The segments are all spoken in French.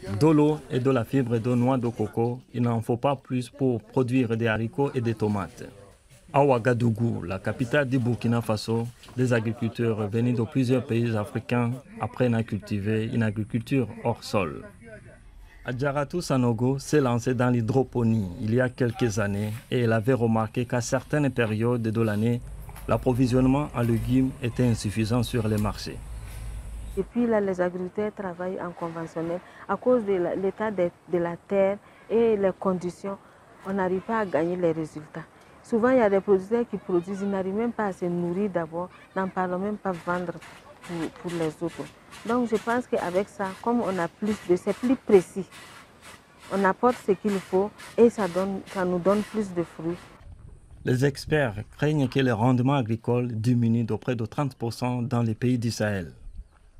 De l'eau et de la fibre de noix de coco, il n'en faut pas plus pour produire des haricots et des tomates. À Ouagadougou, la capitale du Burkina Faso, des agriculteurs venus de plusieurs pays africains apprennent à cultiver une agriculture hors sol. Adjaratou Sanogo s'est lancé dans l'hydroponie il y a quelques années et elle avait remarqué qu'à certaines périodes de l'année, l'approvisionnement en légumes était insuffisant sur les marchés. Et puis là, les agriculteurs travaillent en conventionnel. À cause de l'état de la terre et les conditions, on n'arrive pas à gagner les résultats. Souvent, il y a des producteurs qui produisent, ils n'arrivent même pas à se nourrir d'abord, n'en parlons même pas vendre pour les autres. Donc je pense qu'avec ça, comme on a plus de, c'est plus précis. On apporte ce qu'il faut et ça nous donne plus de fruits. Les experts craignent que le rendement agricole diminue de près de 30% dans les pays du Sahel.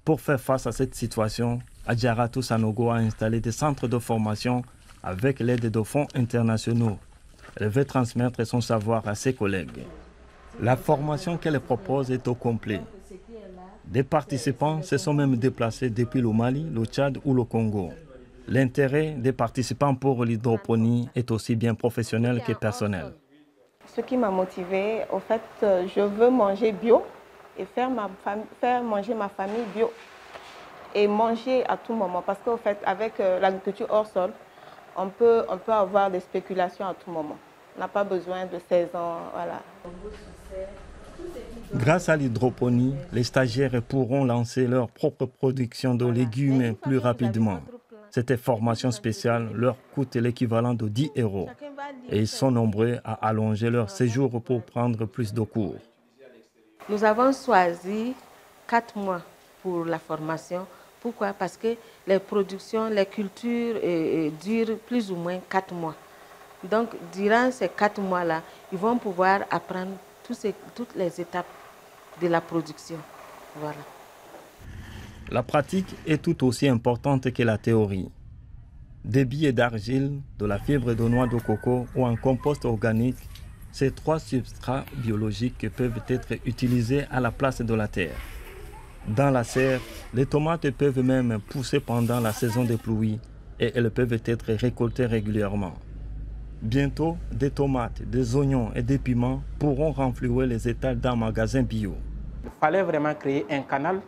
Pour faire face à cette situation, Adjaratou Sanogo a installé des centres de formation avec l'aide de fonds internationaux. Elle veut transmettre son savoir à ses collègues. La formation qu'elle propose est au complet. Des participants se sont même déplacés depuis le Mali, le Tchad ou le Congo. L'intérêt des participants pour l'hydroponie est aussi bien professionnel que personnel. Ce qui m'a motivée, au fait, je veux manger bio et faire manger ma famille bio et manger à tout moment. Parce qu'au fait, avec l'agriculture hors sol, on peut avoir des spéculations à tout moment. On n'a pas besoin de saison, voilà. Grâce à l'hydroponie, les stagiaires pourront lancer leur propre production de légumes plus rapidement. Cette formation spéciale leur coûte l'équivalent de 10 € et ils sont nombreux à allonger leur séjour pour prendre plus de cours. Nous avons choisi 4 mois pour la formation. Pourquoi? Parce que les productions, les cultures durent plus ou moins 4 mois. Donc, durant ces 4 mois-là, ils vont pouvoir apprendre toutes les étapes de la production. Voilà. La pratique est tout aussi importante que la théorie. Des billets d'argile, de la fibre de noix de coco ou un compost organique, ces 3 substrats biologiques peuvent être utilisés à la place de la terre. Dans la serre, les tomates peuvent même pousser pendant la saison des pluies et elles peuvent être récoltées régulièrement. Bientôt, des tomates, des oignons et des piments pourront renflouer les étals d'un magasin bio. Il fallait vraiment créer un canal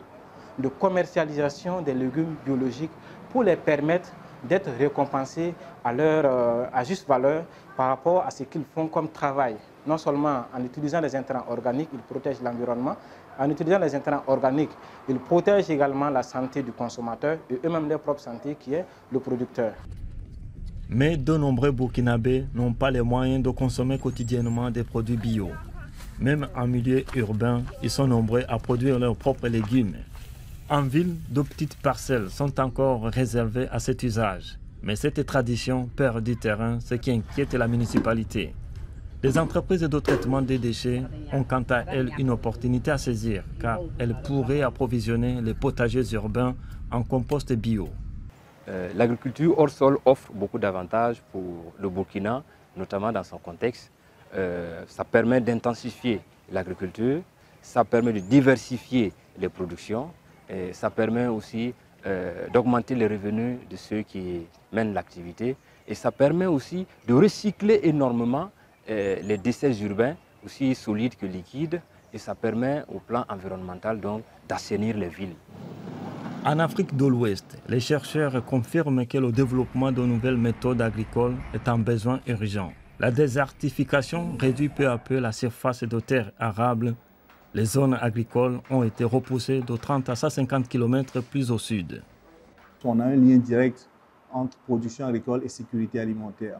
de commercialisation des légumes biologiques pour les permettre d'être récompensés à juste valeur par rapport à ce qu'ils font comme travail. Non seulement en utilisant les intrants organiques, ils protègent l'environnement, en utilisant les intrants organiques, ils protègent également la santé du consommateur et eux-mêmes leur propre santé qui est le producteur. Mais de nombreux Burkinabés n'ont pas les moyens de consommer quotidiennement des produits bio. Même en milieu urbain, ils sont nombreux à produire leurs propres légumes. En ville, de petites parcelles sont encore réservées à cet usage. Mais cette tradition perd du terrain, ce qui inquiète la municipalité. Les entreprises de traitement des déchets ont quant à elles une opportunité à saisir, car elles pourraient approvisionner les potagers urbains en compost bio. L'agriculture hors sol offre beaucoup d'avantages pour le Burkina, notamment dans son contexte. Ça permet d'intensifier l'agriculture, ça permet de diversifier les productions, et ça permet aussi d'augmenter les revenus de ceux qui mènent l'activité et ça permet aussi de recycler énormément les déchets urbains, aussi solides que liquides, et ça permet au plan environnemental donc d'assainir les villes. En Afrique de l'Ouest, les chercheurs confirment que le développement de nouvelles méthodes agricoles est un besoin urgent. La désertification réduit peu à peu la surface de terres arables. Les zones agricoles ont été repoussées de 30 à 150 km plus au sud. On a un lien direct entre production agricole et sécurité alimentaire.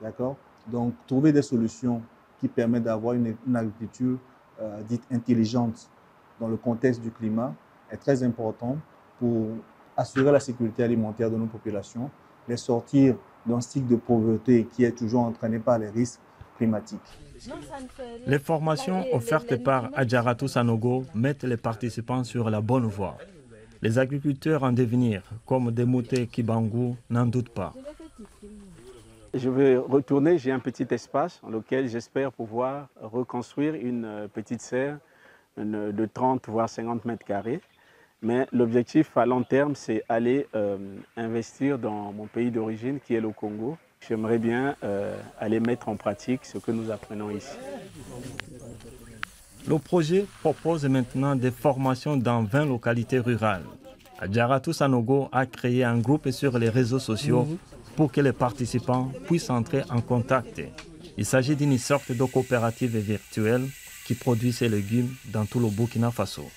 D'accord? Donc, trouver des solutions qui permettent d'avoir une agriculture dite intelligente dans le contexte du climat est très important pour assurer la sécurité alimentaire de nos populations, les sortir d'un cycle de pauvreté qui est toujours entraîné par les risques climatiques. Les formations offertes par Adjaratou Sanogo mettent les participants sur la bonne voie. Les agriculteurs en devenir, comme Demoute Kibangu, n'en doutent pas. Je vais retourner, j'ai un petit espace dans lequel j'espère pouvoir reconstruire une petite serre de 30 voire 50 mètres carrés Mais l'objectif à long terme, c'est aller investir dans mon pays d'origine, qui est le Congo. J'aimerais bien aller mettre en pratique ce que nous apprenons ici. Le projet propose maintenant des formations dans 20 localités rurales. Adjaratou Sanogo a créé un groupe sur les réseaux sociaux pour que les participants puissent entrer en contact. Il s'agit d'une sorte de coopérative virtuelle qui produit ses légumes dans tout le Burkina Faso.